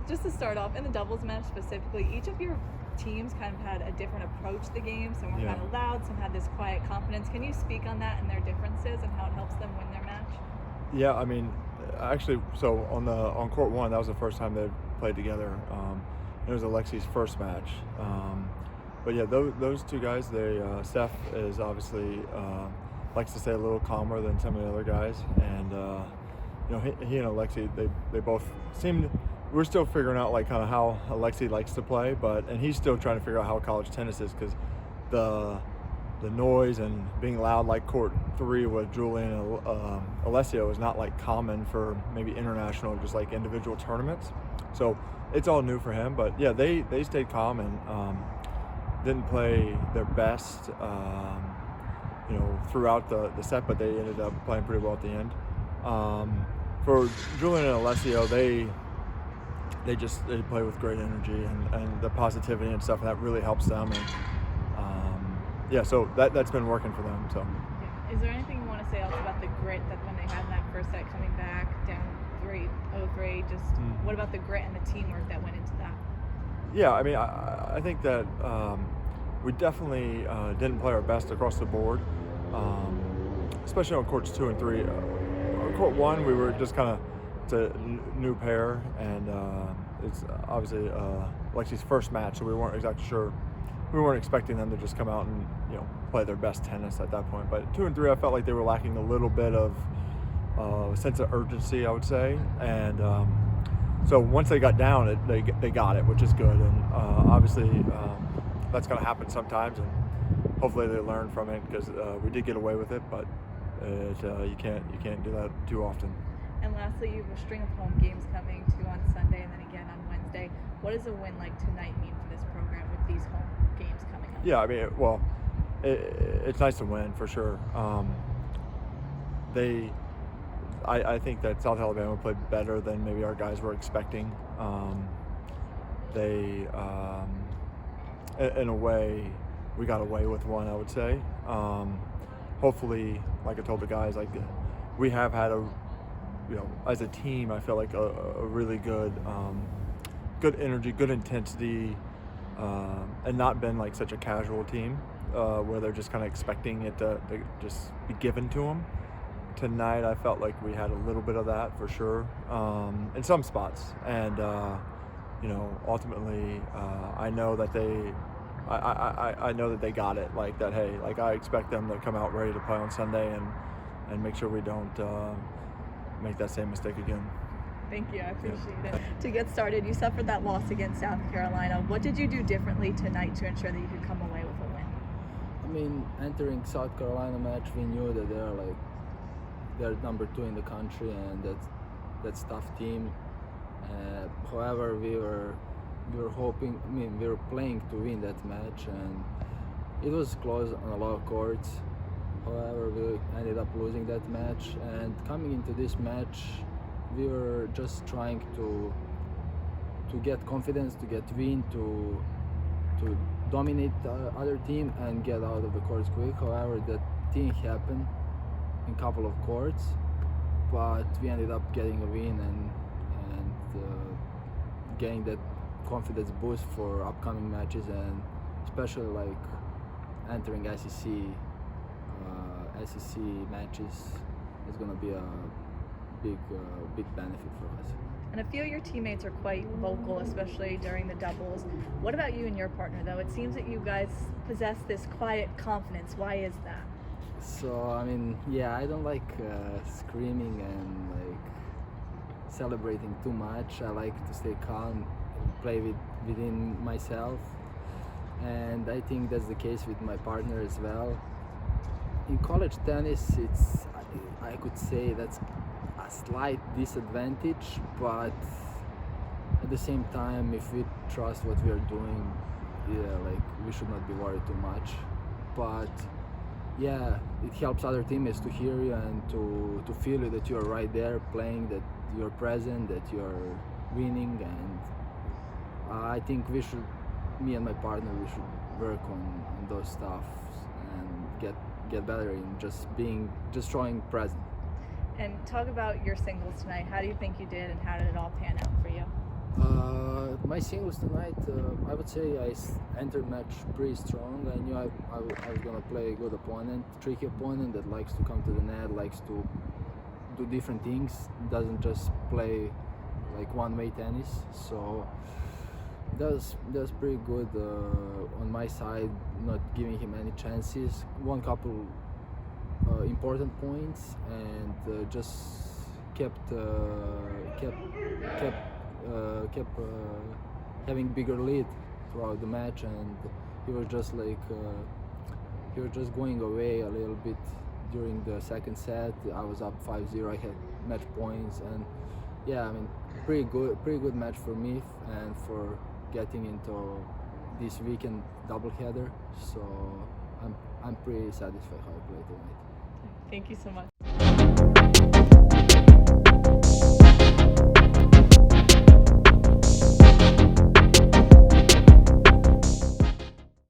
Just to start off, in the doubles match specifically, each of your teams kind of had a different approach to the game. Some were kind of loud, some had this quiet confidence. Can you speak on that and their differences and how it helps them win their match? Yeah, I mean, actually, so on court one, that was the first time they played together. It was Alexi's first match. But yeah, those two guys, Steph is obviously likes to stay a little calmer than some of the other guys, and he and Alexi, they both seemed. We're still figuring out like kind of how Alexi likes to play, and he's still trying to figure out how college tennis is, because the noise and being loud like court three with Julian and Alessio is not like common for maybe international, just like individual tournaments. So it's all new for him, but yeah, they stayed calm and didn't play their best throughout the set, but they ended up playing pretty well at the end. For Julian and Alessio, they play with great energy and the positivity and stuff, and that really helps them. And so that's been working for them. So, is there anything you want to say else about the grit that when they had in that first set, coming back down 3-0-3, what about the grit and the teamwork that went into that? Yeah, I mean, I think that we definitely didn't play our best across the board, especially on courts 2 and 3. On court 1, we were just kind of, it's a new pair, and it's obviously Lexi's first match, so we weren't exactly sure. We weren't expecting them to just come out and play their best tennis at that point. But 2 and 3, I felt like they were lacking a little bit of a sense of urgency, I would say. And so once they got down, they got it, which is good. And obviously that's going to happen sometimes, and hopefully they learn from it, because we did get away with it, but you can't do that too often. And lastly, you have a string of home games coming, 2 on Sunday and then again on Wednesday. What does a win like tonight mean for this program with these home games coming up? Yeah, I mean, well, it's nice to win for sure. I think that South Alabama played better than maybe our guys were expecting. In a way, we got away with one, I would say. Hopefully, like I told the guys, like we have had as a team, I feel like a really good energy, good intensity, and not been like such a casual team where they're just kind of expecting it to just be given to them. Tonight, I felt like we had a little bit of that for sure in some spots, and ultimately, I know that I know that they got it. Like that, hey, like I expect them to come out ready to play on Sunday and make sure we don't make that same mistake again. Thank you, I appreciate it. To get started, you suffered that loss against South Carolina. What did you do differently tonight to ensure that you could come away with a win? I mean, entering South Carolina match, we knew that they're number 2 in the country, and that's tough team. However, we were hoping. I mean, we were playing to win that match, and it was close on a lot of courts. However, we ended up losing that match, and coming into this match, we were just trying to get confidence, to get win, to dominate the other team and get out of the courts quick. However, that thing happened in a couple of courts, but we ended up getting a win and getting that confidence boost for upcoming matches, and especially like entering SEC matches is going to be a big benefit for us. And a few of your teammates are quite vocal, especially during the doubles. What about you and your partner, though? It seems that you guys possess this quiet confidence. Why is that? So, I mean, yeah, I don't like screaming and like celebrating too much. I like to stay calm and play within myself. And I think that's the case with my partner as well. In college tennis, I could say that's a slight disadvantage, but at the same time, if we trust what we are doing, we should not be worried too much. But yeah, it helps other teammates to hear you and to feel you that you're right there playing, that you're present, that you're winning, and I think me and my partner, we should work on those stuff and get better in just showing present. And talk about your singles tonight. How do you think you did, and how did it all pan out for you? My singles tonight, I would say entered match pretty strong. I knew I was gonna play a good opponent, tricky opponent that likes to come to the net, likes to do different things, doesn't just play like one-way tennis. So that's pretty good on my side, not giving him any chances. Won couple important points and just kept having bigger lead throughout the match, and he was just going away a little bit during the second set. I was up 5-0. I had match points, and yeah, I mean, pretty good match for me and for getting into this weekend doubleheader. So I'm pretty satisfied how I played tonight. Thank you so much.